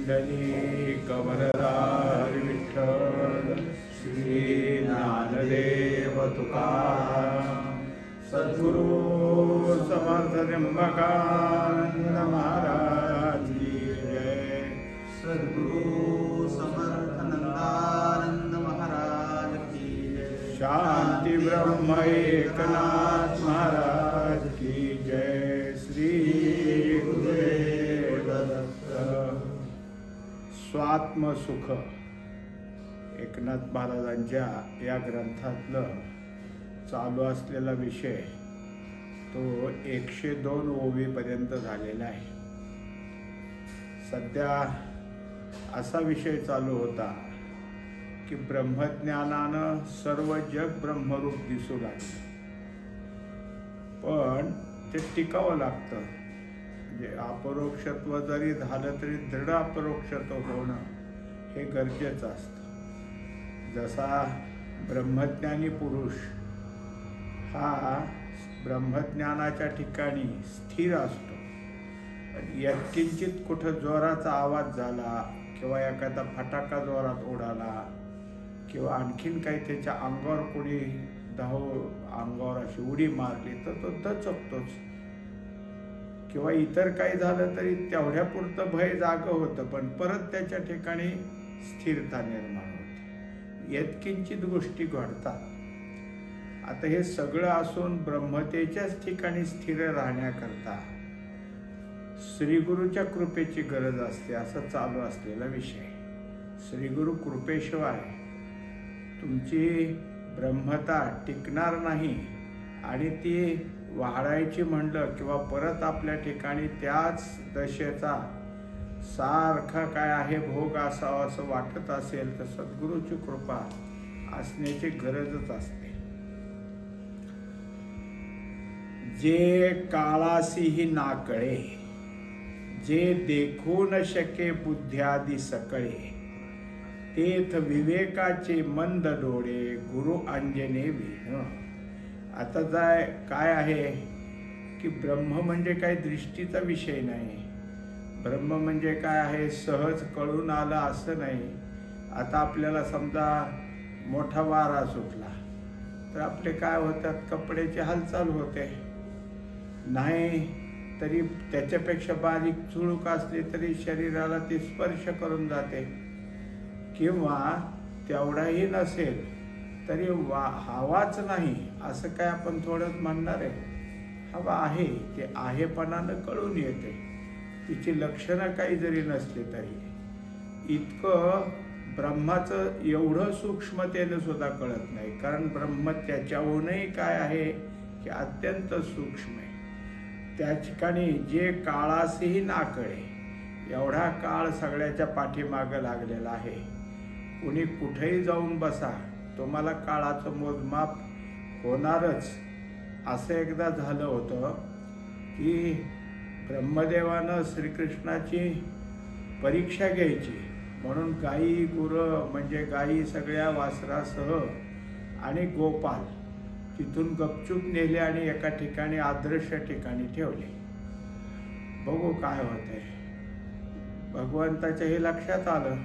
पुंडलिक वरदारी विठ्ठल श्री ज्ञानदेव तुकाराम सद्गुरु समर्थ त्र्यंबकानंद महाराज की जय। सद्गुरु समर्थ नंदानंद महाराज की जय। शांति ब्रह्म एकनाथ महाराज की जय। श्री गुरुदेव दत्त। स्वात्मसुख एकनाथ महाराजांच्या या ग्रंथातलं चालू असलेला विषय तो 102 ओवीपर्यंत झालेला आहे। सध्या असा विषय चालू होता की ब्रह्मज्ञानानं सर्व जग ब्रह्मरूप दिसू लागलं, पण ते टिकावं लागतं। म्हणजे अपरोक्षत्व जरी झालं तरी दृढ अपरोक्षत्व होणं हे गरजेचं असतं। जसा ब्रह्मज्ञानी पुरुष हा ब्रह्मज्ञानाच्या ठिकाणी स्थिर असतो, यत्किंचित कुठं जोराचा आवाज झाला किंवा एखादा फटाका जोरात उडाला किंवा आणखीन काही त्याच्या अंगावर कोणी अंगावर अशी उडी मारली तर तो दचकतोच, किंवा इतर काही झालं तरी तेवढ्यापुरतं भय जागं होतं, पण परत त्याच्या ठिकाणी स्थिरता निर्माण होते, यत्किंचित गोष्टी घडतात। आता हे सगळं असून ब्रह्मतेच्याच ठिकाणी स्थिर राहण्याकरता श्रीगुरूच्या कृपेची गरज असते, असा चालू असलेला विषय। श्रीगुरु कृपेशिवाय तुमची ब्रह्मता टिकणार नाही, आणि ती वाढायची म्हणलं किंवा परत आपल्या ठिकाणी त्याच दशेचा सारखा काय आहे भोग असावा असं वाटत असेल तर सद्गुरूची कृपा असण्याची गरजच असते। जे काळासीही ना कळे, जे देखू न शके बुद्ध्यादी सकळे, तेथ विवेकाचे मंद डोळे गुरु अंजने वीण। आता काय आहे की ब्रह्म म्हणजे काय दृष्टीचा विषय नाही, ब्रह्म म्हणजे काय आहे सहज कळून आलं असं नाही। आता आपल्याला समजा मोठा वारा सुटला तर आपले काय होतात, कपड्याची हालचाल होते, नाही तरी त्याच्यापेक्षा बारीक चुळूक असली तरी शरीराला ती स्पर्श करून जाते, किंवा तेवढाही नसेल तरी हवाच नाही असं काय आपण थोडंच म्हणणार आहे। हवा आहे, ते आहेपणानं कळून येते, तिची लक्षणं काही जरी नसली तरी। इतकं ब्रह्माचं एवढं सूक्ष्मतेनं सुद्धा कळत नाही, कारण ब्रह्म त्याच्याहूनही काय आहे की अत्यंत सूक्ष्म आहे। त्या ठिकाणी जे काळासही ना कळे, एवढा काळ सगळ्याच्या पाठीमागं लागलेला आहे। कुणी कुठेही जाऊन बसा, तुम्हाला काळाचं मोजमाप होणारच। असं एकदा झालं होतं की ब्रह्मदेवानं श्रीकृष्णाची परीक्षा घ्यायची म्हणून गायी गुरं म्हणजे गायी सगळ्या वासरासह आणि गोपाल तिथून गपचूप नेले आणि एका ठिकाणी अदृश्य ठिकाणी ठेवले। बघू काय होतंय। भगवंताच्या हे लक्षात आलं,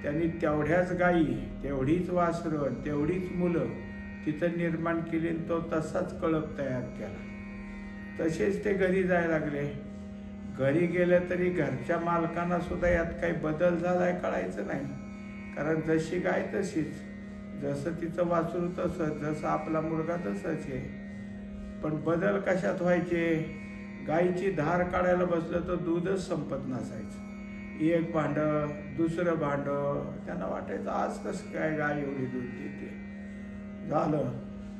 त्यांनी तेवढ्याच गायी, तेवढीच वासरं, तेवढीच मुलं तिथं निर्माण केली, तो तसाच कळप तयार केला। तसेच ते घरी जायला लागले। घरी गेले तरी घरच्या मालकांना सुद्धा यात काही बदल झालाय कळायचं नाही, कारण जशी गाय तशीच, जसं तिचं वासरू तसंच, जसं आपला मुलगा तसंच आहे। पण बदल कशात व्हायचे, गायीची धार काढायला बसलं तर दूधच संपत नसायचं, एक भांडं दुसरं भांडं, त्यांना वाटायचं आज कसं काय गाय एवढी दूध देते। झालं,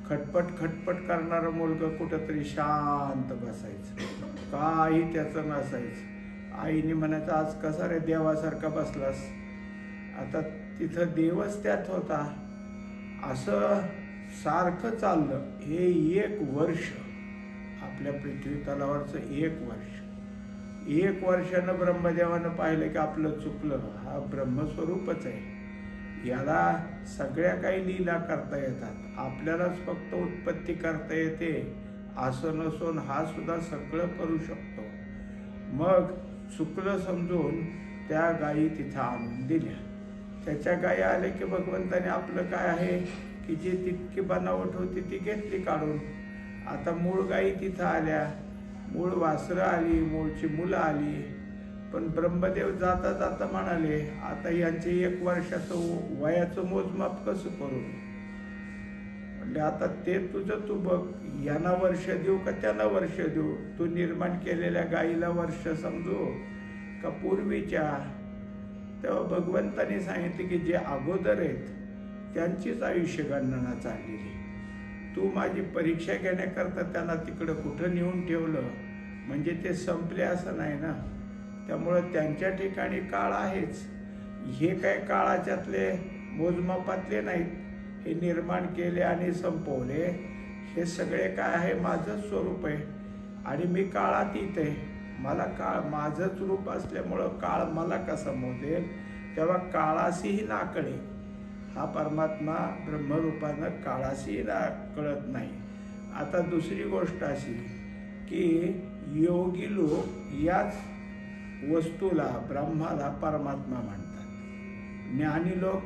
खटपट खटपट करणारं मुलगं कुठंतरी शांत बसायचं, काही त्याचं नसायचं। आईने म्हणायचं आज कसा रे देवासारखा बसलास, आता तिथं देवच त्यात होता। असं सारखं चाललं हे 1 वर्ष, आपल्या पृथ्वी तलावरचं 1 वर्ष। 1 वर्षानं ब्रह्मदेवानं पाहिलं की आपलं चुकलं, हा ब्रह्मस्वरूपच आहे, याला सगळ्या काही लीला करता येतात, आपल्यालाच फक्त उत्पत्ती करता येते असं नसून हा सुद्धा सगळं करू शकतो। मग चुकलं समजून त्या गायी तिथं आणून दिल्या. त्याच्या गायी आल्या की भगवंताने आपलं काय आहे की जी तितकी बनावट होती ती घेतली काढून. आता मूळ गायी तिथं आल्या, मूळ वासरं आली, मूळची मुलं आली. पण ब्रह्मदेव जाता जाता म्हणाले, आता यांचे 1 वर्षाचं वयाचं मोजमाप कसं करू? म्हणजे आता ते तुझं तू बघ, यांना वर्ष देऊ का त्यांना वर्ष देऊ? तू निर्माण केलेल्या गायीला वर्ष समजू का पूर्वीच्या? तेव्हा भगवंताने सांगितले की जे अगोदर आहेत त्यांचीच आयुष्य गणना चाललेली. तू माझी परीक्षा घेण्याकरता त्यांना तिकडं कुठं नेऊन ठेवलं म्हणजे ते संपले असं नाही ना. त्यामुळं त्यांच्या ठिकाणी काळ आहेच. हे काय काळाच्यातले मोजमापातले नाहीत. हे निर्माण केले आणि संपवले हे सगळे काय आहे माझंच स्वरूप आहे आणि मी काळातीत आहे. मला काळ माझंच रूप असल्यामुळं काळ मला कसा मोजेल? तेव्हा काळाशीही ना कळे. हा परमात्मा ब्रह्मरूपानं काळाशीही ना कळत नाही. आता दुसरी गोष्ट अशी की योगी लोक याच वस्तूला ब्रह्माला परमात्मा म्हणतात, ज्ञानी लोक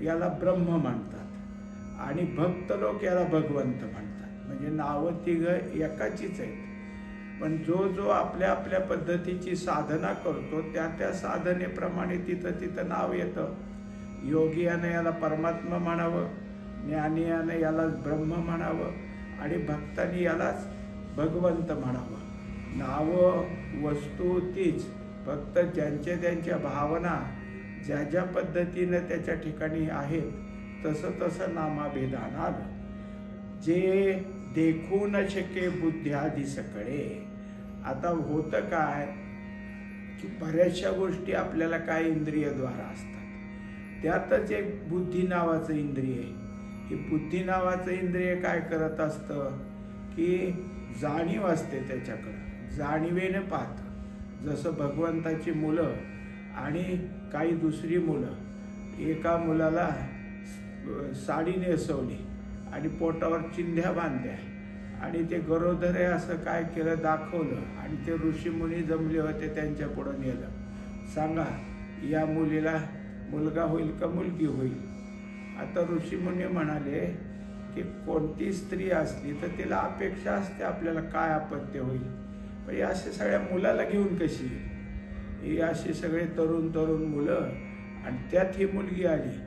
याला ब्रह्म म्हणतात आणि भक्त लोक याला भगवंत म्हणतात. म्हणजे नावं तिघं एकाचीच आहेत. पण जो जो आपल्या आपल्या पद्धतीची साधना करतो त्या त्या साधनेप्रमाणे तिथं तिथं नाव येतं. योगियानं याला परमात्मा म्हणावं, ज्ञानियानं याला ब्रह्म म्हणावं आणि भक्तांनी यालाच भगवंत म्हणावं. नावं वस्तू तीच, फक्त ज्यांच्या त्यांच्या भावना ज्या ज्या पद्धतीनं त्याच्या ठिकाणी आहेत तसं तसं नामाभेदान आलं. जे देखू न शके बुद्ध्यादी सकळे. आता होतं काय की बऱ्याचशा गोष्टी आपल्याला काय इंद्रियद्वारा असतात. त्यातच एक बुद्धी नावाचं इंद्रिय आहे. हे बुद्धी नावाचं इंद्रिय काय करत असतं की जाणीव असते त्याच्याकडं, जाणीवेनं पाहतं. जसं भगवंताची मुलं आणि काही दुसरी मुलं, एका मुलाला साडी नेसवली आणि पोटावर चिंध्या बांधल्या आणि ते गरोदर आहे असं काय केलं दाखवलं आणि ते ऋषीमुनी जमले होते त्यांच्या पुढं नेलं. सांगा या मुलीला मुलगा होईल का मुलगी होईल? आता ऋषीमुनी म्हणाले की कोणती स्त्री असली तर तिला अपेक्षा असते आपल्याला काय अपत्य होईल, पण असे सगळ्या मुलाला घेऊन कशी येईल? ही अशी सगळे तरुण तरुण मुलं आणि त्यात ही मुलगी आली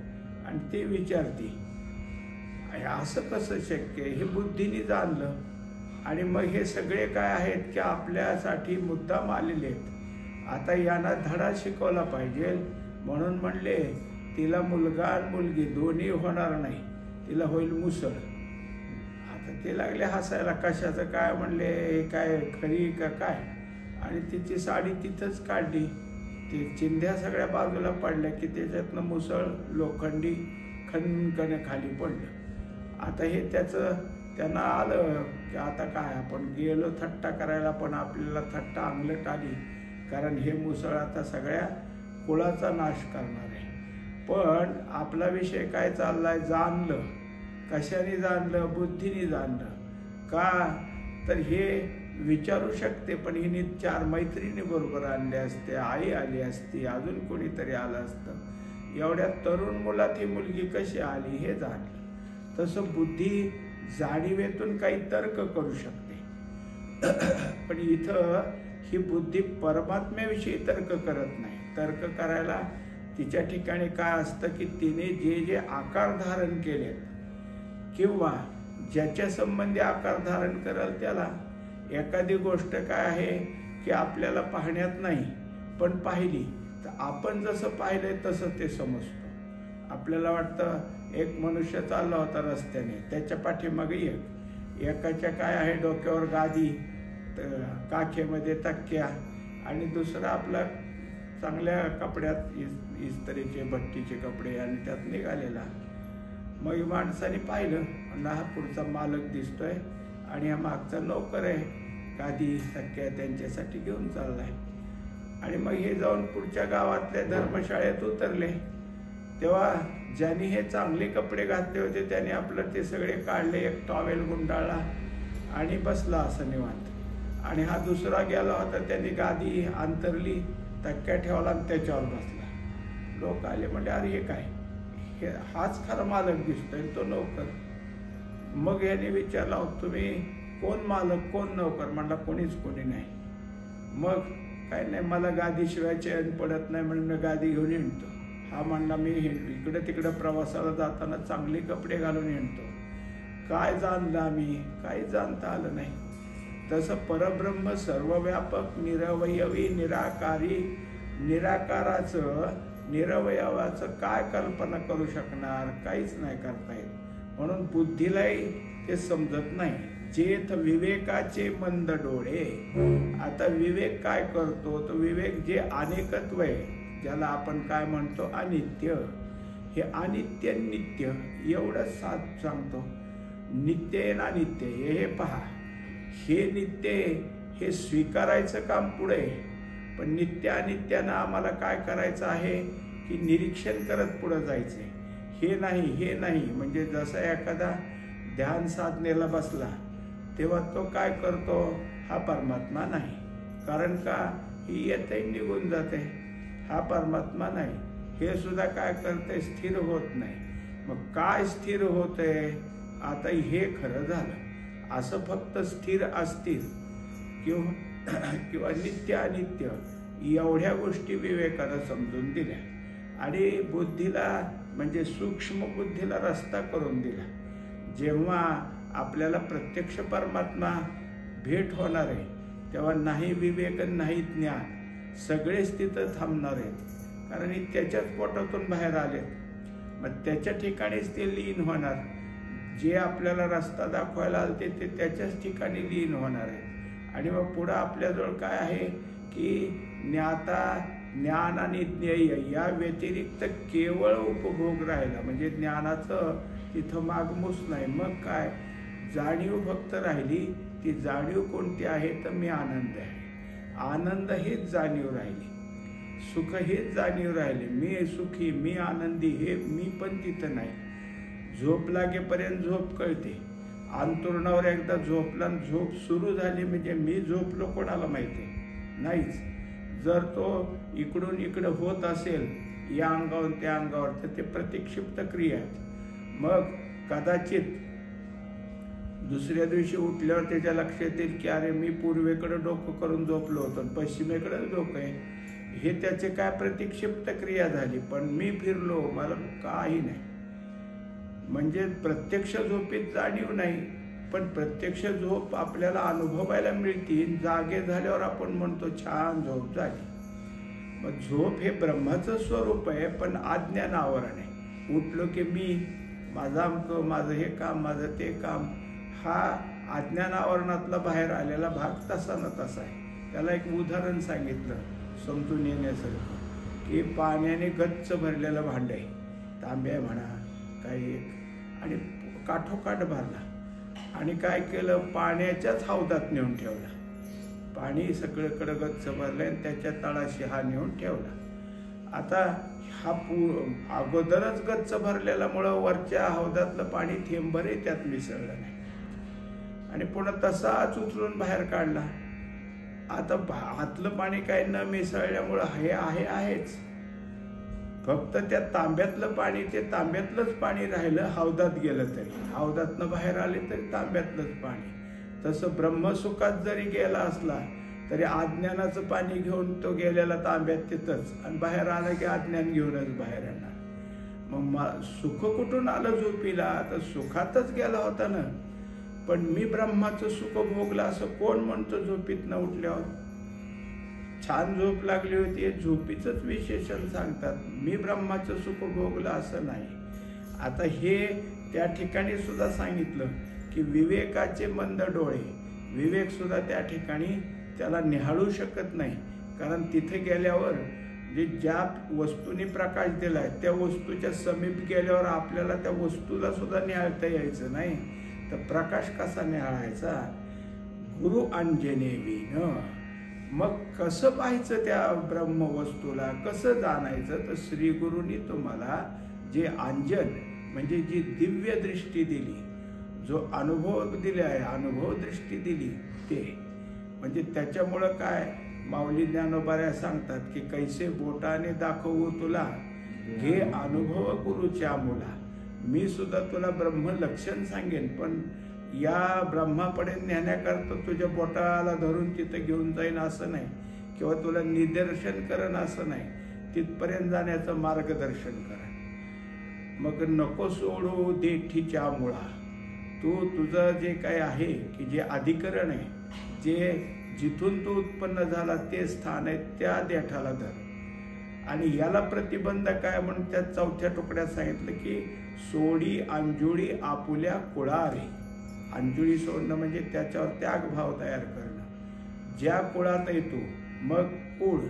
आणि ती विचारती असं कसं शक्य? हे बुद्धीने जाणलं. आणि मग हे सगळे काय आहेत की आपल्यासाठी मुद्दाम आलेले आहेत. आता यांना धडा शिकवला पाहिजे म्हणून म्हणले तिला मुलगा आणि मुलगी दोन्ही होणार नाही, तिला होईल मुसळ. आता ते लागले हसायला, कशाचं काय? म्हणले हे काय खरी का काय? आणि तिची साडी तिथंच काढली, ती चिंध्या सगळ्या बाजूला पडल्या की त्याच्यातनं मुसळ लोखंडी खणखण खाली पडलं. आता हे त्यांना आलं की आता काय आपण गेलो थट्टा करायला, पण आपल्याला थट्टा अंगलट आली, कारण हे मुसळ आता सगळ्या कुळाचा नाश करणार आहे. पण आपला विषय काय चाललाय? जाणलं. कशाने जाणलं? बुद्धीने जाणलं. का तर हे विचारू शकते, पण हिने 4 मैत्रिणी बरोबर आणले असते, आई आली असती, अजून कोणीतरी आलं असतं. एवढ्या तरुण मुलात ही मुलगी कशी आली हे जाणलं. तसं बुद्धी जाणीवेतून काही तर्क करू शकते, पण इथं ही बुद्धी परमात्म्याविषयी तर्क करत नाही. तर्क करायला तिच्या ठिकाणी काय असतं की तिने जे जे आकार धारण केलेत किंवा ज्याच्या संबंधी आकार धारण करेल त्याला, एखादी गोष्ट काय आहे की आपल्याला पाहण्यात नाही पण पाहिली तर आपण जसं पाहिलंय तसं ते समजतो. आपल्याला वाटतं एक मनुष्य चालला होता रस्त्याने, त्याच्या पाठीमागे एकाच्या काय आहे डोक्यावर गादी, काखेमध्ये तक्क्या आणि दुसरा आपला चांगल्या कपड्यात इस्त्रीचे भट्टीचे कपडे आणि त्यात निघालेला. मग माणसाने पाहिलं, म्हणला हा पुढचा मालक दिसतोय आणि हा मागचा नोकर आहे, गादी तक्क्या त्यांच्यासाठी घेऊन चाललाय. आणि मग हे जाऊन पुढच्या गावातल्या धर्मशाळेत उतरले. तेव्हा ज्यांनी हे चांगले कपडे घातले होते त्याने आपलं ते सगळे काढले, एक टॉवेल गुंडाळला आणि बसला असं निवांत. आणि हा दुसरा गेला होता, त्यांनी गादी अंतरली तक्क्या ठेवला आणि त्याच्यावर बसला. लोक आले म्हणजे अरे हे काय, हे हाच खरा मालक दिसतोय, तो नोकर. मग याने विचारला तुम्ही कोण मालक कोण नोकर? म्हणला कोणी नाही. मग काय नाही, मला गादीशिवाय चैन पडत नाही म्हणून मी गादी घेऊन हिंडतो. हा म्हणला मी इकडे तिकडे प्रवासाला जाताना चांगले कपडे घालून हिंडतो. काय जाणलं आम्ही? काही जाणता आलं नाही. तसं परब्रह्म सर्वव्यापक निरवयवी निराकारी निराकाराचं निरवयवाचं काय कल्पना करू शकणार? काहीच नाही करता येत. म्हणून बुद्धीलाही ते समजत नाही. जेथ विवेकाचे मंद डोळे. आता विवेक काय करतो? तो विवेक जे अनेकत्व आहे, ज्याला आपण काय म्हणतो अनित्य, हे अनित्य नित्य एवढंच सांगतो. नित्य ना नित्य हे पहा, हे नित्य हे स्वीकारायचं काम पुढे. पण नित्य अनित्यानं आम्हाला काय करायचं आहे की निरीक्षण करत पुढे जायचंय. हे नाही म्हणजे जसा एखादा ध्यान साधनेला बसला तेव्हा तो काय करतो? हा परमात्मा नाही. कारण का? ही येतही निघून जाते. हा परमात्मा नाही. हे सुद्धा काय करते? स्थिर होत नाही. मग काय स्थिर होतंय? आता हे खरं झालं. असं फक्त स्थिर अस्थिर किंवा नित्य अनित्य एवढ्या गोष्टी विवेकानं समजून दिल्या आणि बुद्धीला म्हणजे सूक्ष्म बुद्धीला रस्ता करून दिला. जेव्हा आपल्याला प्रत्यक्ष परमात्मा भेट होणार आहे तेव्हा नाही विवेक नाही ज्ञान, सगळेच तिथं थांबणार आहेत. कारण हे त्याच्याच पोटातून बाहेर आलेत. मग त्याच्या ठिकाणीच ते लीन होणार. जे आपल्याला रस्ता दाखवायला आलते ते त्याच्याच ठिकाणी लीन होणार आहेत. आणि मग पुढं आपल्याजवळ काय आहे की ज्ञाता ज्ञान आणि ज्ञेय या व्यतिरिक्त केवळ उपभोग राहिला. म्हणजे ज्ञानाचं तिथं मागमूस नाही. मग काय? जाणीव फक्त राहिली. ती जाणीव कोणती आहे? तर मी आनंद आहे. आनंद हेच जाणीव राहिली. सुख हेच जाणीव राहिले. मी सुखी, मी आनंदी, हे मी पण तिथं नाही. झोप लागेपर्यंत झोप कळते. अंतरुणावर एकदा झोपला, झोप सुरू झाली म्हणजे मी झोपलो कोणाला माहिती नाहीच. जर तो इकडून इकडं होत असेल या अंगावर त्या अंगावर तर ते प्रतिक्षिप्त क्रिया आहेत. मग कदाचित दुसऱ्या दिवशी उठल्यावर त्याच्या लक्षात येईल की अरे मी पूर्वेकडे डोकं करून झोपलो होतो, पश्चिमेकडे डोकं आहे. हे त्याचे काय प्रतिक्षिप्त क्रिया झाली. पण मी फिरलो, मला काही नाही. म्हणजे प्रत्यक्ष झोपेत जाणीव नाही, पण प्रत्यक्ष झोप आपल्याला अनुभवायला मिळते. जागे झाल्यावर आपण म्हणतो छान झोप झाली. मग झोप हे ब्रह्माचं स्वरूप आहे, पण अज्ञान आवरण आहे. उठलो की मी, माझं अमकं, माझं हे काम, माझं ते काम, हा अज्ञान आवरणातला बाहेर आलेला भाग तसा न तसा आहे. त्याला एक उदाहरण सांगितलं समजून येण्यासारखं की पाण्याने गच्च भरलेलं भांड आहे, तांब्या म्हणा काही एक, आणि काठोकाठ भरला आणि काय केलं, पाण्याच्याच हौदात नेऊन ठेवला. पाणी सगळीकडे गच्च भरलं आणि त्याच्या तळाशी हा नेऊन ठेवला. आता हा अगोदरच गच्च भरलेल्यामुळं वरच्या हौदातलं पाणी थेंबरही त्यात मिसळलं नाही आणि पुन्हा तसाच उचलून बाहेर काढला. आता आतलं पाणी काही न मिसळल्यामुळं हे आहेच. फक्त त्या तांब्यातलं पाणी ते तांब्यातलंच पाणी राहिलं. हौदात गेलं तरी, हौदातनं बाहेर आले तरी तांब्यातलंच पाणी. तसं ब्रह्मसुखात जरी गेला असला तरी अज्ञानाचं पाणी घेऊन तो गेलेला तांब्यात तिथंच, आणि बाहेर आला की अज्ञान घेऊनच बाहेर येणार. मग सुख कुठून आलं झोपीला? तर सुखातच गेला होता ना. पण मी ब्रह्माचं सुख भोगलं असं कोण म्हणतो झोपीत न उठल्यावर? छान झोप लागली होती, झोपीचंच विशेषण सांगतात. मी ब्रह्माचं सुख भोगलं असं नाही. आता हे त्या ठिकाणी सुद्धा सांगितलं की विवेकाचे मंद डोळे. विवेक सुद्धा त्या ठिकाणी त्याला निहाळू शकत नाही. कारण तिथे गेल्यावर ज्या वस्तूने प्रकाश दिलाय त्या वस्तूच्या समीप गेल्यावर आपल्याला त्या वस्तूला सुद्धा निहाळता यायचं नाही, तर प्रकाश कसा निहाळायचा? गुरु अंजनेवीन. मग कसं पाहायचं त्या ब्रह्म वस्तूला, कसं जाणायचं? तर श्री गुरुनी तुम्हाला जे अंजन म्हणजे जी दिव्य दृष्टी दिली, जो अनुभव दिला आहे, अनुभव दृष्टी दिली, ते म्हणजे त्याच्यामुळं काय माऊली ज्ञानोबाऱ्या सांगतात की कैसे बोटाने दाखवू तुला, घे अनुभव गुरुच्या मुला. मी सुद्धा तुला ब्रह्मलक्षण सांगेन, पण या ब्रह्माकडे नेण्याकरता तुझ्या बोटाला धरून तिथं घेऊन जाईन असं नाही, किंवा तुला निदर्शन करण असं नाही. तिथपर्यंत जाण्याचं मार्गदर्शन करा. मग नको सोडू देठीच्या मुळा. तुझं जे काय आहे की जे अधिकरण आहे, जे जिथून तू उत्पन्न झाला ते स्थान आहे, त्या देठाला धर. आणि याला प्रतिबंध काय म्हणून त्या 4थ्या तुकड्यात सांगितलं की सोडी अंजुळी आपुल्या कुळारे. अंजुळी सोडणं म्हणजे त्याच्यावर त्यागभाव तयार करणं. ज्या कुळात येतो मग कुळ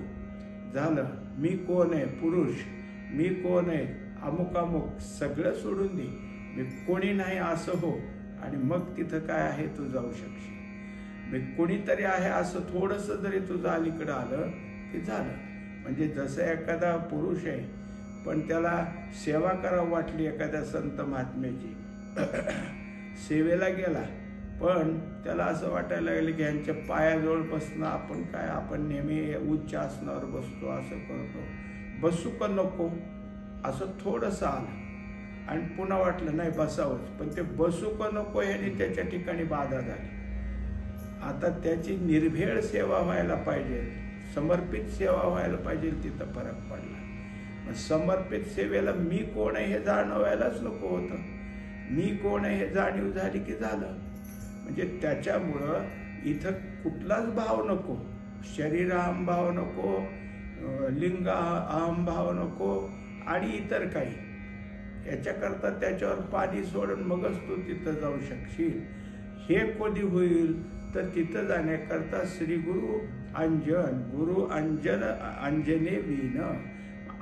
झालं, मी कोण आहे पुरुष, मी कोण आहे अमुक अमुक सगळं सोडून दे, मी कोणी नाही असं हो, आणि मग तिथं काय आहे तू जाऊ शकशील. मी कोणीतरी आहे असं थोडंसं जरी तुझं अलीकडं आलं की झालं. म्हणजे जसं एखादा पुरुष आहे पण त्याला सेवा करावं वाटली एखाद्या संत महात्म्याची, सेवेला गेला पण त्याला असं वाटायला लागलं की ह्यांच्या पायाजवळ बसणं आपण काय, आपण नेहमी उच्च आसनावर बसतो असं करतो, बसू का नको असं थोडंसं आलं. आणि पुन्हा वाटलं नाही बसावंच, पण ते बसू का नको ह्याने त्याच्या ठिकाणी बाधा झाली. आता त्याची निर्भेळ सेवा व्हायला पाहिजे, समर्पित सेवा व्हायला पाहिजे, तिथं फरक पडला. मग समर्पित सेवेला मी कोण आहे हे जाणवायलाच नको होतं. मी कोण आहे हे जाणीव झाली की झालं. म्हणजे त्याच्यामुळं इथं कुठलाच भाव नको, शरीर अहम भाव नको, लिंग अहम भाव नको आणि इतर काही. याच्याकरता त्याच्यावर पाणी सोडून मगच तू तिथं जाऊ शकशील. हे कधी होईल तर तिथं जाण्याकरता श्री गुरु अंजन, गुरु अंजन अंजने वीन.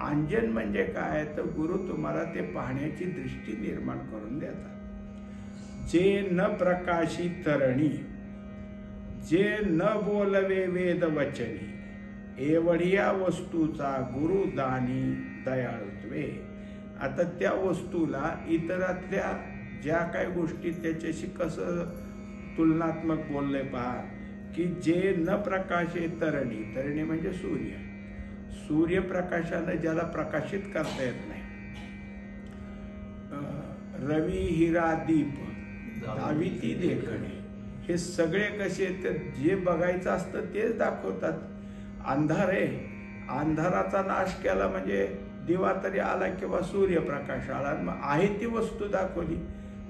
अंजन म्हणजे काय तर गुरु तुम्हाला ते पाहण्याची दृष्टी निर्माण करून देतात. जे न प्रकाशी तरणी, जे न बोलवे वेद वचनी, एवढ्या वस्तूचा गुरुदानी दयाळुत्वे. आता त्या वस्तूला इतरातल्या ज्या काही गोष्टी त्याच्याशी कसं तुलनात्मक बोलले पहा की जे न प्रकाशे तरणी, तरणी म्हणजे सूर्य, सूर्यप्रकाशानं ज्याला प्रकाशित करता येत नाही. रवी हिरा दीप दाविती देखणे, हे सगळे कसे तर जे बघायचं असतं तेच दाखवतात. अंधार आहे, अंधाराचा नाश केला म्हणजे दिवा तरी आला किंवा सूर्यप्रकाश आला, मग आहे ती वस्तू दाखवली,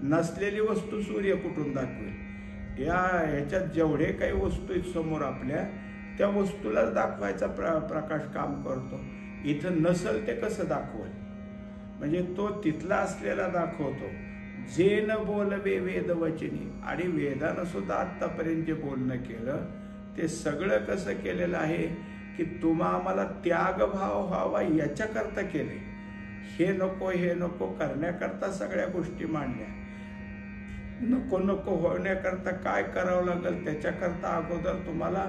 नसलेली वस्तू सूर्य कुठून दाखवेल. ह्याच्यात जेवढे काही वस्तू आहेत समोर आपल्या, त्या वस्तूलाच दाखवायचा प्रकाश काम करतो. इथं नसल ते कसं दाखवल, म्हणजे तो तिथला असलेला दाखवतो. जे न बोलवे वेद वचनी, आणि वेदानं सुद्धा आत्तापर्यंत जे बोलणं केलं ते सगळं कसं केलेलं आहे की तुम्हा आम्हाला त्यागभाव व्हावा याच्याकरता केले. हे नको हे नको करण्याकरता सगळ्या गोष्टी मांडल्या. नको नको होण्याकरता काय करावं लागेल त्याच्याकरता अगोदर तुम्हाला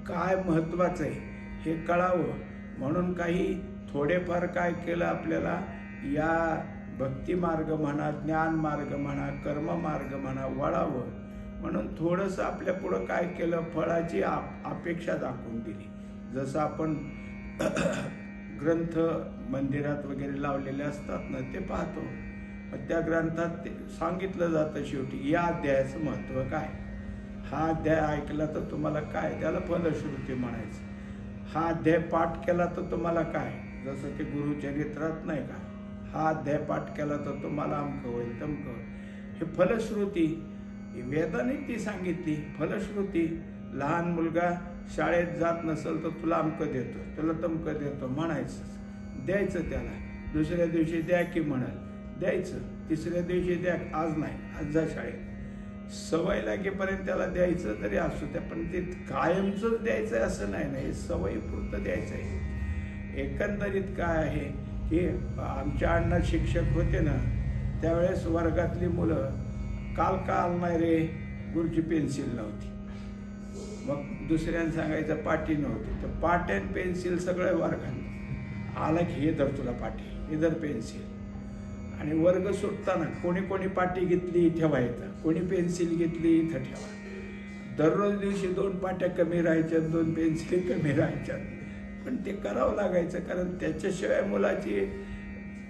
काय महत्वाचं आहे हे कळावं म्हणून काही थोडेफार काय केलं आपल्याला, या भक्ती मार्ग म्हणा, ज्ञान मार्ग म्हणा, कर्म मार्ग म्हणा वळावं म्हणून थोडंसं आपल्या पुढं काय केलं, फळाची अपेक्षा दाखवून दिली. जसं आपण ग्रंथ मंदिरात वगैरे लावलेले असतात ना ते पाहतो, त्या ग्रंथात ते सांगितलं जातं शेवटी या अध्यायाचं महत्त्व काय. हा अध्याय ऐकला तर तुम्हाला काय, त्याला फलश्रुती म्हणायचं. हा अध्याय पाठ केला तर तुम्हाला काय, जसं ते गुरुचरित्रात नाही का, हा अध्याय पाठ केला तर तुम्हाला अमकं होईल तमकं होईल. हे फलश्रुती वेदाने ती सांगितली. फलश्रुती, लहान मुलगा शाळेत जात नसेल तर तुला अमकं देतो, तुला तमकं देतो म्हणायचं, द्यायचं त्याला. दुसऱ्या दिवशी द्या की म्हणाल, द्यायचं. तिसऱ्या दिवशी द्या, आज नाही, आज जा शाळेत. सवय लागेपर्यंत त्याला द्यायचं तरी असू त्या, पण ते कायमचंच द्यायचं आहे असं नाही, नाही सवयीपुरतं द्यायचं आहे. एकंदरीत काय आहे की आमच्या अण्णा शिक्षक होते ना, त्यावेळेस वर्गातली मुलं काल काल नाही रे गुरुची पेन्सिल नव्हती, मग दुसऱ्यानं सांगायचं पाटी नव्हती, तर पाट आणि पेन्सिल सगळं वर्गात आला की हे धर तुला पाटी, हे धर पेन्सिल. आणि वर्ग सुटताना कोणी कोणी पाटी घेतली ठेवायचं, कोणी पेन्सिल घेतली इथं ठेवा. दररोज दिवशी 2 पाट्या कमी राहायच्या, 2 पेन्सिली कमी राहायच्या, पण ते करावं लागायचं. कारण त्याच्याशिवाय मुलाची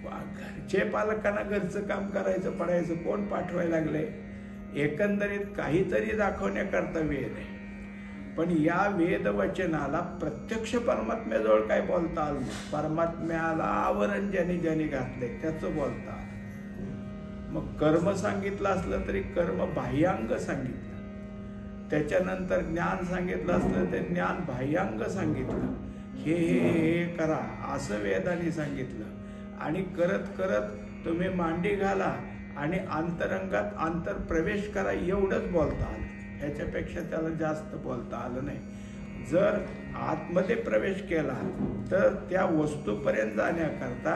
घरचे पालकांना घरचं काम करायचं पडायचं, कोण पाठवायला लागले. एकंदरीत काहीतरी दाखवण्याकरता वेद आहे, पण या वेदवचनाला प्रत्यक्ष परमात्म्याजवळ काय बोलता आलं नाही. परमात्म्याला आवरण ज्याने ज्याने घातले त्याचं बोलता आलं. मग कर्म सांगितलं असलं तरी कर्म बाह्यांग सांगितलं, त्याच्यानंतर ज्ञान सांगितलं असलं तर ज्ञान बाह्यांग सांगितलं. हे करा असं वेदाने सांगितलं. आणि करत करत तुम्ही मांडी घाला आणि अंतरंगात अंतरप्रवेश करा एवढंच बोलता आलं. ह्याच्यापेक्षा त्याला जास्त बोलता आलं नाही. जर आतमध्ये प्रवेश केला तर त्या वस्तूपर्यंत जाण्याकरता,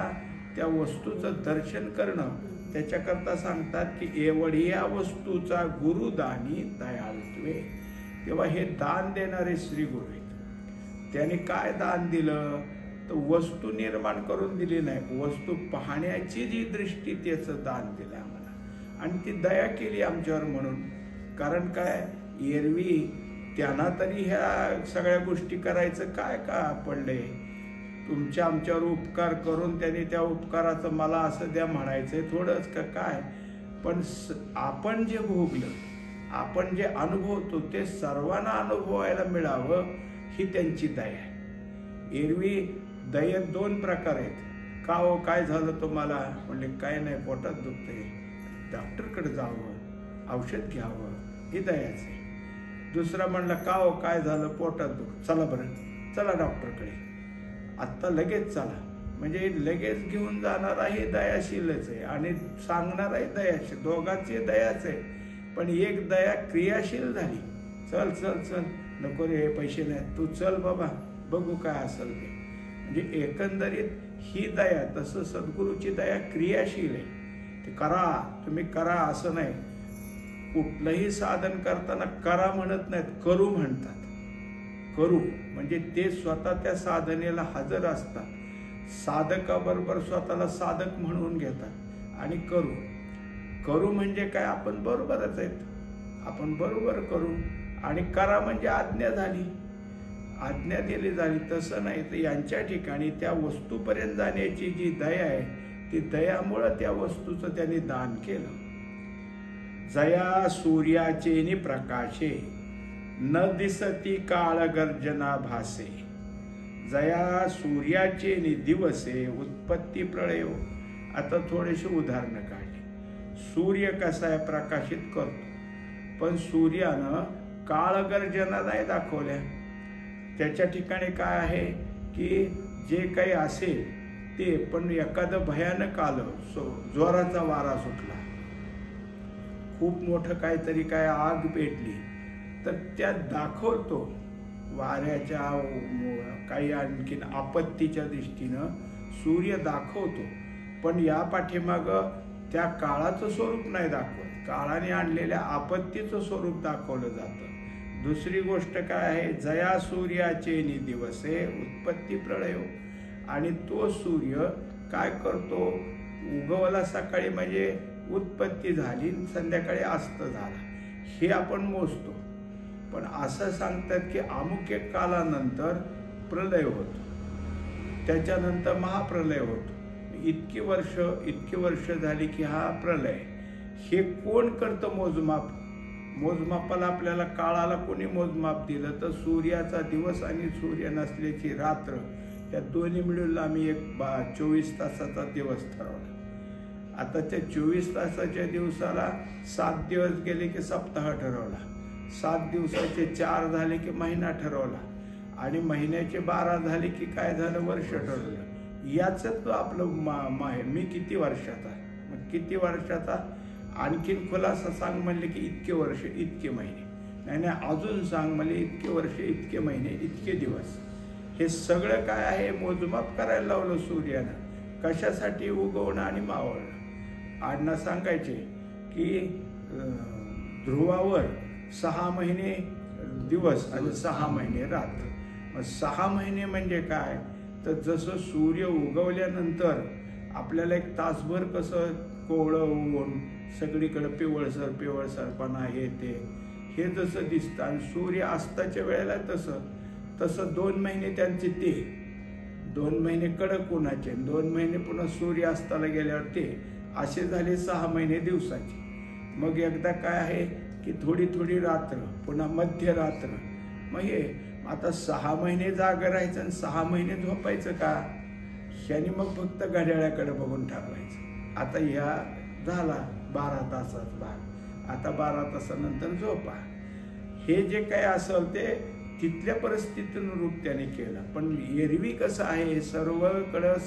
त्या वस्तूचं दर्शन करणं, त्याच्याकरता सांगतात की एवढ्या वस्तूचा गुरुदानी दयाळुत्वे. तेव्हा हे दान देणारे श्री गुरु आहेत. त्याने काय दान दिलं तर वस्तू निर्माण करून दिली नाही, वस्तू पाहण्याची जी दृष्टी त्याचं दान दिलं आम्हाला. आणि ती दया केली आमच्यावर म्हणून. कारण काय, एरवी त्यांना तरी ह्या सगळ्या गोष्टी करायचं काय का पडले. तुमच्या आमच्यावर उपकार करून त्यांनी त्या उपकाराचं मला असं द्या म्हणायचंय थोडंच का काय. पण आपण जे भोगलं, आपण जे अनुभवतो ते सर्वांना अनुभवायला मिळावं ही त्यांची दया आहे. एरवी दयेत 2 प्रकार आहेत. का हो काय झालं तुम्हाला, म्हणले काय नाही पोटात दुखतंय, डॉक्टरकडे जावं, औषध घ्यावं, ही दयाच आहे. दुसरा म्हणला का हो काय झालं पोटात दुख, चला बरं चला डॉक्टरकडे, आत्ता लगेच चला. म्हणजे लगेच घेऊन जाणाराही दयाशीलच आहे आणि सांगणाराही दयाशील, दोघांची दयाच आहे. पण एक दया क्रियाशील झाली, चल चल चल नको रे पैसे नाहीत, तू चल बाबा बघू काय असेल ते. म्हणजे एकंदरीत ही दया, तसं सद्गुरूची दया क्रियाशील आहे. ते करा, तुम्ही करा असं नाही. कुठलंही साधन करताना करा म्हणत नाहीत, करू म्हणतात. करू म्हणजे ते स्वतः त्या साधनेला हजर असतात, साधकाबरोबर स्वतःला साधक म्हणून घेतात. आणि करू करू म्हणजे काय, आपण बरोबरच आहेत, आपण बरोबर करू. आणि करा म्हणजे आज्ञा झाली, आज्ञा दिली झाली. तसं नाही, तर यांच्या ठिकाणी त्या वस्तूपर्यंत जाण्याची जी दया आहे, ती दयामुळं त्या वस्तूचं त्यांनी दान केलं. जया सूर्याचे प्रकाशे न दिसती काळ गर्जना भासे. जया सूर्याचे दिवसे उत्पत्ती प्रळय. आता थोडेसे उदाहरणं काढले. सूर्य कसा आहे, प्रकाशित करतो, पण सूर्यानं काळ गर्जना नाही दाखवल्या. त्याच्या ठिकाणी काय आहे की जे काही असेल ते, पण एखादं भयानक आलं, जोराचा वारा सुटला, खूप मोठं काहीतरी काय आग पेटली, तर त्यात दाखवतो वाऱ्याच्या काही आणखीन आपत्तीच्या दृष्टीनं सूर्य दाखवतो. पण या पाठीमागं त्या काळाचं स्वरूप नाही दाखवत, काळाने आणलेल्या आपत्तीचं स्वरूप दाखवलं जातं. दुसरी गोष्ट काय आहे, जया सूर्याचे दिवसे उत्पत्ती प्रळय. आणि तो सूर्य काय करतो, उगवला सकाळी म्हणजे उत्पत्ती झाली, संध्याकाळी अस्त झाला, हे आपण मोजतो. पण असं सांगतात की अमुक एक कालानंतर प्रलय होतो, त्याच्यानंतर महाप्रलय होतो. इतकी वर्ष झाली की हा प्रलय. हे कोण करतं मोजमाप? मोजमापाला आपल्याला काळाला कोणी मोजमाप दिलं तर सूर्याचा दिवस आणि सूर्य नसल्याची रात्र, त्या दोन्ही मिळून आम्ही एक 24 तासाचा दिवस ठरवला. आता त्या 24 तासाच्या दिवसाला 7 दिवस गेले की सप्ताह ठरवला, 7 दिवसाचे 4 झाले की महिना ठरवला, आणि महिन्याचे 12 झाले की काय झालं, वर्ष ठरवलं. याचं तो आपलं मी किती वर्षाचा, मग किती वर्षाचा, आणखीन खुलासा सांग म्हणले की इतके वर्ष इतके महिने, नाही अजून सांग म्हणले इतके वर्ष इतके महिने इतके दिवस. हे सगळं काय आहे, मोजमाप करायला लावलं सूर्यानं. कशासाठी? उगवणं आणि मावळणं. अण्णा सांगायचे की ध्रुवावर 6 महिने दिवस आणि 6 महिने रात्र. मग 6 महिने म्हणजे काय, तर जसं सूर्य उगवल्यानंतर आपल्याला एक तासभर कसं कोवळं ऊन, सगळीकडे पिवळसरपणा हे हे जसं दिसतं आणि सूर्य अस्ताच्या वेळेला तसं 2 महिने त्यांचे ते 2 महिने कडक उन्हाचे, 2 महिने पुन्हा सूर्य अस्ताला गेल्यावर ते असे झाले 6 महिने दिवसाचे. मग एकदा काय आहे की थोडी थोडी रात्र, पुन्हा मध्यरात्र. मग हे आता 6 महिने जागं राहायचं आणि 6 महिने झोपायचं का? ह्यानी मग फक्त घड्याळाकडे बघून ठरवायचं. आता ह्या झाला 12 तासाचा भाग, आता 12 तासानंतर झोपा. हे जे काय असेल ते तिथल्या परिस्थितीनुरूप त्याने केलं. पण एरवी कसं आहे, सर्वकडं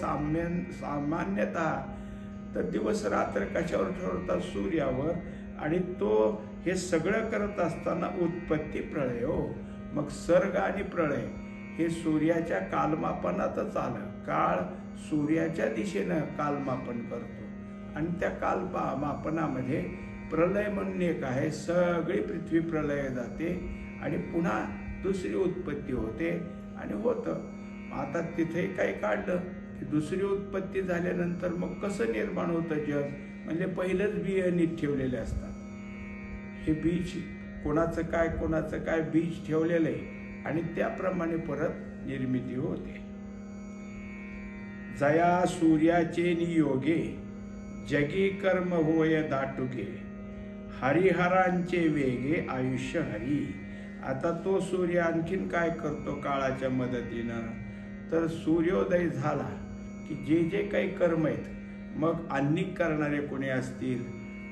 सामान्यतः तर दिवस रात्र कशावर ठरवतात? सूर्यावर. आणि तो हे सगळं करत असताना उत्पत्ती प्रळय हो. मग सर्ग आणि प्रळय हे सूर्याच्या कालमापनातच आलं. काळ सूर्याच्या दिशेनं कालमापन करतो आणि त्या कालमापनामध्ये प्रलय म्हणून एक आहे. सगळी पृथ्वी प्रलय जाते आणि पुन्हा दुसरी उत्पत्ती होते आणि होतं. आता तिथे काही काढलं की दुसरी उत्पत्ती झाल्यानंतर मग कसं निर्माण होतं जग? म्हणजे पहिलंच बियाणीत ठेवलेले असतात. हे बीज कोणाचं काय बीज ठेवलेलं आहे आणि त्याप्रमाणे परत निर्मिती होते. जया सूर्याचे नियोगे जगी कर्म होय दाटुके हरिहरांचे वेगे आयुष्य हरी. आता तो सूर्य आणखीन काय करतो काळाच्या मदतीनं? तर सूर्योदय झाला की जे जे काही कर्म आहेत, मग अन्निक करणारे कोणी असतील,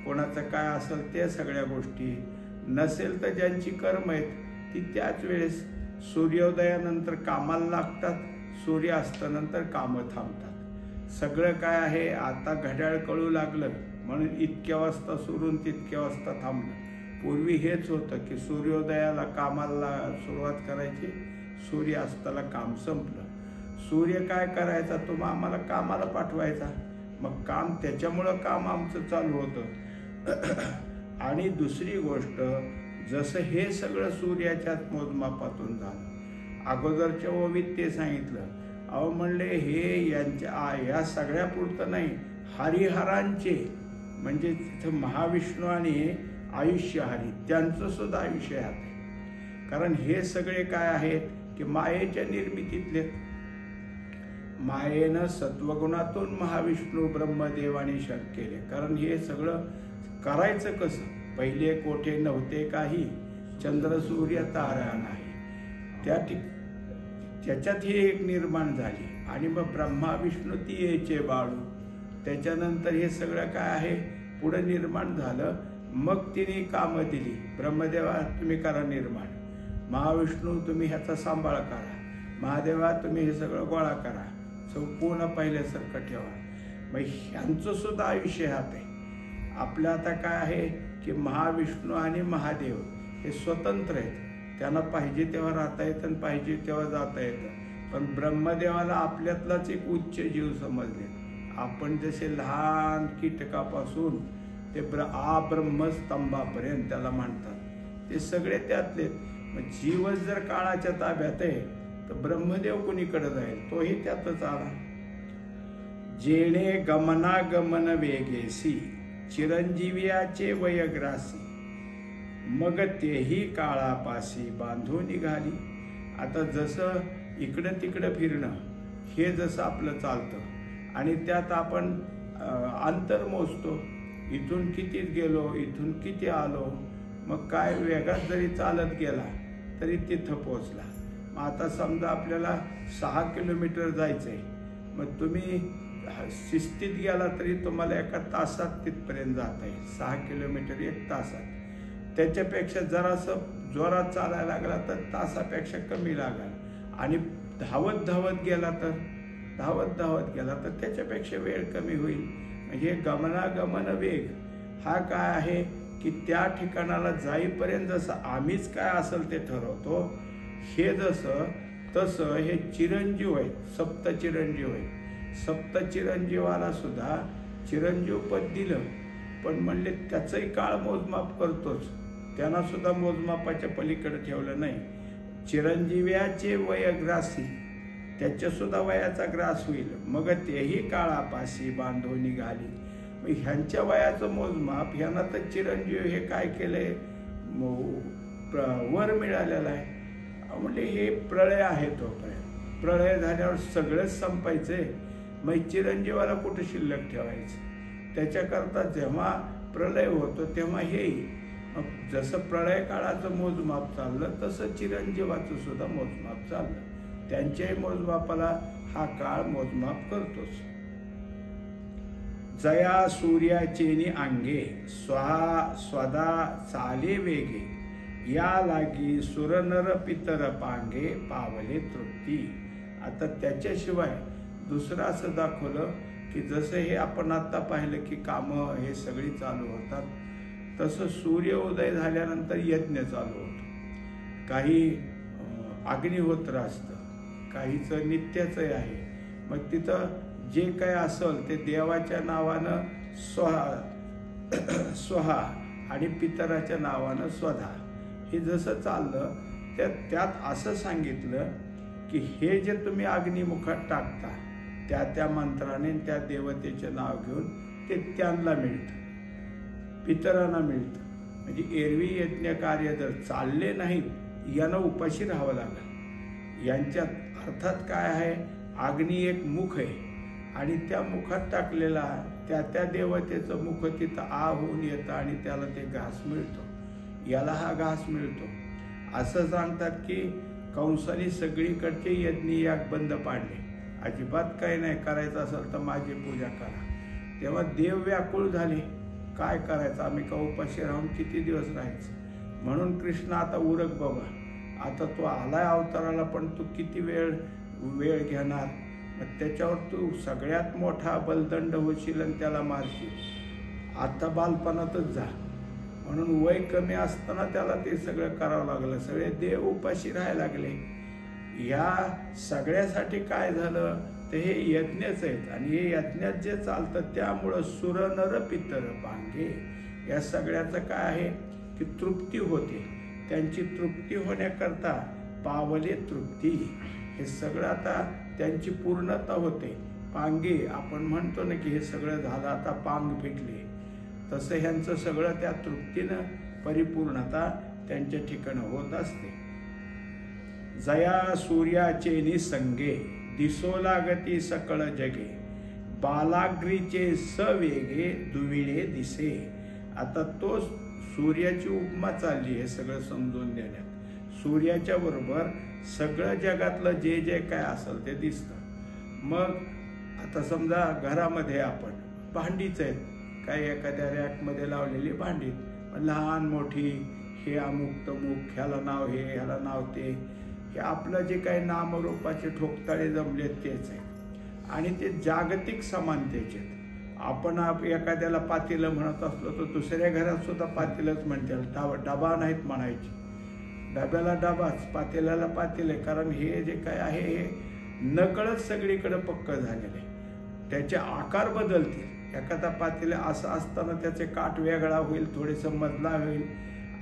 कोणाचं काय असेल त्या सगळ्या गोष्टी, नसेल तर ज्यांची कर्म आहेत ती त्याच वेळेस सूर्योदयानंतर कामाला लागतात, सूर्यास्तानंतर कामं थांबतात. सगळं काय आहे आता घड्याळ कळू लागलं म्हणून इतक्या वाजता सुरून तितक्या वाजता थांबलं. पूर्वी हेच होतं की सूर्योदयाला कामाला सुरुवात करायची, सूर्यास्ताला काम संपलं. सूर्य काय करायचा? तो मग आम्हाला कामाला पाठवायचा. मग काम त्याच्यामुळं काम आमचं चालू होतं. आणि दुसरी गोष्ट, जसं हे सगळं सूर्याच्याच मोजमापातून झालं. अगोदरच्या ओवीत ते सांगितलं, अहो म्हणले हे या सगळ्या पुरतं नाही, हरिहरांचे म्हणजे तिथं महाविष्णू आणि आयुष्य हरी त्यांचं सुद्धा आयुष्य आहे. कारण हे सगळे काय आहेत की मायेच्या निर्मितीतले. मायेनं सत्वगुणातून महाविष्णू ब्रह्मदेवाने शक केले. कारण हे सगळं करायचं कसं? पहिले कोठे नव्हते काही, चंद्र सूर्य तारा नाही, त्याच्यात ही एक निर्माण झाली. आणि मग ब्रह्मा विष्णू ती यायचे बाळू. त्याच्यानंतर हे सगळं काय आहे पुढे निर्माण झालं. मग तिने कामं दिली. ब्रह्मदेवा तुम्ही करा निर्माण, महाविष्णू तुम्ही ह्याचा सांभाळ करा, महादेवा तुम्ही हे सगळं गोळा करा, संपूर्ण पहिल्यासारखं ठेवा. मग ह्यांचं सुद्धा आयुष्य ह्यात आहे. आपलं आता काय आहे की महाविष्णू आणि महादेव हे स्वतंत्र आहेत. त्यांना पाहिजे तेव्हा राहता येतं आणि पाहिजे तेव्हा जाता येतं. पण ब्रह्मदेवाला आपल्यातलाच एक उच्च जीव समजले. आपण जसे लहान कीटकापासून ते ब्रह्मस्तंभापर्यंत त्याला म्हणतात, ते सगळे त्यातले. मग जीवच जर काळाच्या ताब्यात आहे तर ब्रह्मदेव कोणीकडे जाईल? तोही त्यातच आला. जेणे गमनागमन वेगेसी चिरंजीवियाचे वयग्रासी मग तेही काळापासी बांधून निघाली. आता जसं इकडं तिकडं फिरणं हे जसं आपलं चालतं आणि त्यात आपण अंतर मोजतो, इथून किती गेलो, इथून किती आलो. मग काय वेगात जरी चालत गेला तरी तिथं पोचला. मग आता समजा आपल्याला 6 किलोमीटर जायचं आहे, मग तुम्ही शिस्तीत गेला तरी तुम्हाला 1 तासात तिथपर्यंत जाता येईल. 6 किलोमीटर 1 तासात. त्याच्यापेक्षा जरासं जोरात चालायला लागला तर तासापेक्षा कमी लागेल. आणि धावत धावत गेला तर त्याच्यापेक्षा वेळ कमी होईल. म्हणजे गमनागमन वेग हा काय आहे की त्या ठिकाणाला जाईपर्यंत जसं आम्हीच काय असेल ते ठरवतो, हे तसं हे चिरंजीव आहेत, सप्तचिरंजीव आहेत. सप्तचिरंजीवाला सुद्धा चिरंजीव पद दिलं, पण म्हणले त्याचंही काळ मोजमाप करतोच, त्यांना सुद्धा मोजमापाच्या पलीकडे ठेवलं नाही. चिरंजीव्याचे वयग्रासी, त्याच्या सुद्धा वयाचा ग्रास होईल. मग तेही काळापाशी बांधून निघाली. मग ह्यांच्या वयाचं मोजमाप ह्यांना तर चिरंजीव हे काय केलंय, वर मिळालेला आहे. म्हणजे हे प्रळय आहे तोपर्यंत. प्रळय झाल्यावर सगळंच संपायचंय, मग चिरंजीवाला कुठं शिल्लक ठेवायचं. त्याच्याकरता जेव्हा प्रलय होतो तेव्हा हे मग जसं प्रळय काळाचं मोजमाप चाललं तसं चिरंजीवाचं सुद्धा मोजमाप चाललं. त्यांच्याही मोजमापाला हा काळ मोजमाप करतोच. जया सूर्याचेनी अंगे स्वहा स्वदा चाले वेगे, या लागी सुरनर पितर पांगे पावले तृप्ती. आता त्याच्याशिवाय दुसरं असं दाखवलं की जसं हे आपण आता पाहिलं की कामं हे सगळी चालू होतात, तसं सूर्योदय झाल्यानंतर यज्ञ चालू होतो. काही अग्निहोत्र असतं, काहीचं नित्याचं आहे. मग तिथं जे काय असेल ते देवाच्या नावानं स्वहा आणि पितराच्या नावानं स्वधा, हे जसं चाललं त्यात असं सांगितलं की हे जे तुम्ही अग्निमुखात टाकता त्या मंत्राने त्या देवतेचे नाव घेऊन ते त्यांना मिळतं, पितरांना मिळतं. म्हणजे एरवी यज्ञ कार्य जर चालले नाहीत यांना उपाशी राहावं लागेल. यांच्यात अर्थात काय आहे, अग्नी एक मुख आहे आणि त्या मुखात टाकलेला त्या देवतेचं मुख तिथं होऊन येतं आणि त्याला ते घास मिळतो, याला हा घास मिळतो. असं सांगतात की कंसाने सगळीकडचे यज्ञ याग बंद पाडले, अजिबात काही नाही करायचं असेल तर माझी पूजा करा. तेव्हा देव व्याकुळ झाले, काय करायचं, आम्ही का उपाशी राहून किती दिवस राहायचं. म्हणून कृष्ण आता उरक बाबा, आता तो आलाय अवताराला, पण तू किती वेळ घेणार. मग त्याच्यावर तू सगळ्यात मोठा बलदंड होशील आणि त्याला मारशील. आता बालपणातच जा. म्हणून वय कमी असताना त्याला ते सगळं करावं लागलं. सगळे देव उपाशी राहायला लागले. या सगळ्यासाठी काय झालं, तर हे यज्ञच आहेत आणि हे यज्ञात जे चालतं त्यामुळं सुरनर पितर पांगे, या सगळ्याचं काय आहे की तृप्ती होते. त्यांची तृप्ती होण्याकरता पावले तृप्ती, हे सगळं आता त्यांची पूर्णता होते. पांगे आपण म्हणतो ना की हे सगळं झालं आता पांग फिटले, तसं ह्यांचं सगळं त्या तृप्तीनं परिपूर्णता त्यांच्या ठिकाणी होत असते. जया सूर्याचे निसंगे दिसो लागती सकळ जगे, बालाग्रीचे सवेगे दुविळे दिसे. आता तो सूर्याची उपमा चालली हे सगळं समजून देण्यात. सूर्याच्या बरोबर सगळं जगातलं जे जे काय असेल ते दिसतं. मग आता समजा घरामध्ये आपण भांडीच आहेत, काही एखाद्या रॅकमध्ये लावलेली भांडी, लहान मोठी, हे अमुक तमुक, ह्याला नाव हे, ह्याला नाव ते, हे आपलं जे काही नामरूपाचे ठोकताळे जमलेत तेच आहे. आणि ते जागतिक समानतेचे. आपण एखाद्याला पातेलं म्हणत असलो तर दुसऱ्या घरात सुद्धा पातेलच म्हणतात. डबा नाहीत म्हणायचे, डब्याला डबाच, पातेल्याला पातेले. कारण हे जे काय आहे हे नकळत सगळीकडे पक्क झालेलं आहे. त्याचे आकार बदलतील. एखादा पातेला असं असताना त्याचे काठ वेगळा होईल, थोडेसं मधला होईल,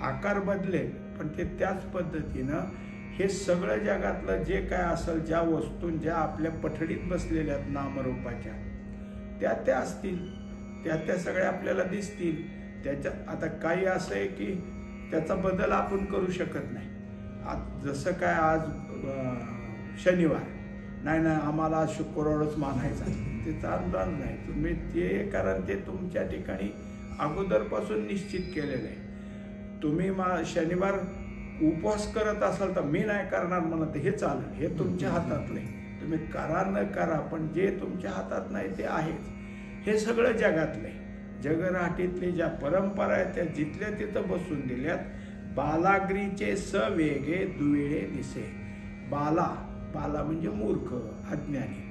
आकार बदलेल, पण ते त्याच पद्धतीनं हे सगळं जगातलं जे काय असेल, ज्या वस्तू ज्या आपल्या पठडीत बसलेल्या आहेत नामरूपाच्या, त्या असतील, त्या सगळ्या आपल्याला दिसतील. त्याच्यात आता काही असं आहे की त्याचा बदल आपण करू शकत नाही. जसं काय आज शनिवार नाही आम्हाला शुक्रवारच मानायचा, ते चालणार नाही. तुम्ही ते, कारण ते तुमच्या ठिकाणी अगोदरपासून निश्चित केलेलं आहे. तुम्ही शनिवार उपवास करत असाल तर मी नाही करणार म्हणत, हे चालेल, हे तुमच्या हातात नाही. तुम्ही करा न करा, पण जे तुमच्या हातात नाही ते आहेच. हे सगळं जगातले जगराटीतले ज्या परंपरा आहेत त्या जिथल्या तिथं बसून दिल्यात. बालाग्रीचे सवेगे दुविळे दिसे. बाला म्हणजे मूर्ख, अज्ञानी.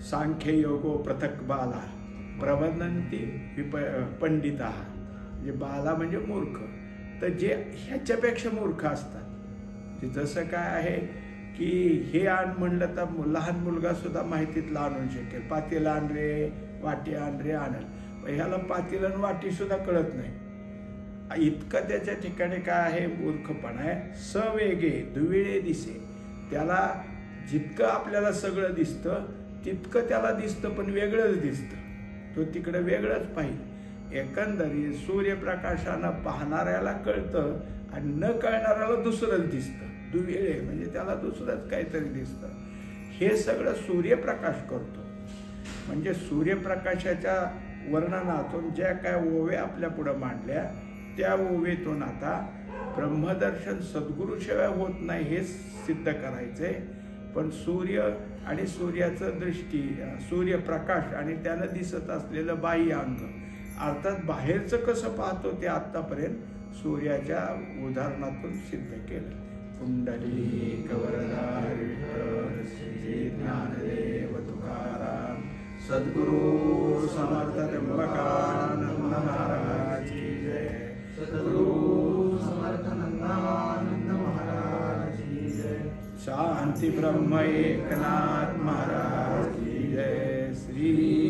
सांख्य योगो पृथक बाला प्रवदन्ति पंडिता. म्हणजे बाला म्हणजे मूर्ख, तर जे ह्याच्यापेक्षा मूर्ख असतात. जसं काय आहे की हे आण म्हणलं तर लहान मुलगा सुद्धा माहितीतला आणून शकेल. पातेलं आण रे, वाटी आण रे, आणल. ह्याला पातेलं आणि वाटी सुद्धा कळत नाही. इतकं त्याच्या ठिकाणी काय आहे, मूर्खपणा आहे. सवेगे दुविळे दिसे. त्याला जितकं आपल्याला सगळं दिसतं तितकं त्याला दिसतं, पण वेगळंच दिसतं. तो तिकडं वेगळंच पाहिजे. एकंदरीत सूर्यप्रकाशानं पाहणाऱ्याला कळतं आणि न कळणाऱ्याला दुसरंच दिसतं, दुवेळे म्हणजे त्याला दुसरंच काहीतरी दिसतं. हे सगळं सूर्यप्रकाश करतो. म्हणजे सूर्यप्रकाशाच्या वर्णनातून ज्या काय ओव्या आपल्या पुढं मांडल्या त्या ओवेतून आता ब्रह्मदर्शन सद्गुरूशिवाय होत नाही हे सिद्ध करायचंय. पण सूर्य आणि सूर्याचं दृष्टी, सूर्यप्रकाश आणि त्यानं दिसत असलेलं बाह्य अंग, अर्थात बाहेरचं कसं पाहतो ते आत्तापर्यंत सूर्याच्या उदाहरणातून सिद्ध केलं. पुंडलिक वरदा विठ्ठल श्री ज्ञानदेव तुकाराम सद्गुरु समर्थ त्र्यंबकानंद महाराज की जय. सद्गुरु समर्थ नंदानंद महाराज की जय. शांती ब्रह्म एकनाथ महाराज की जय. श्री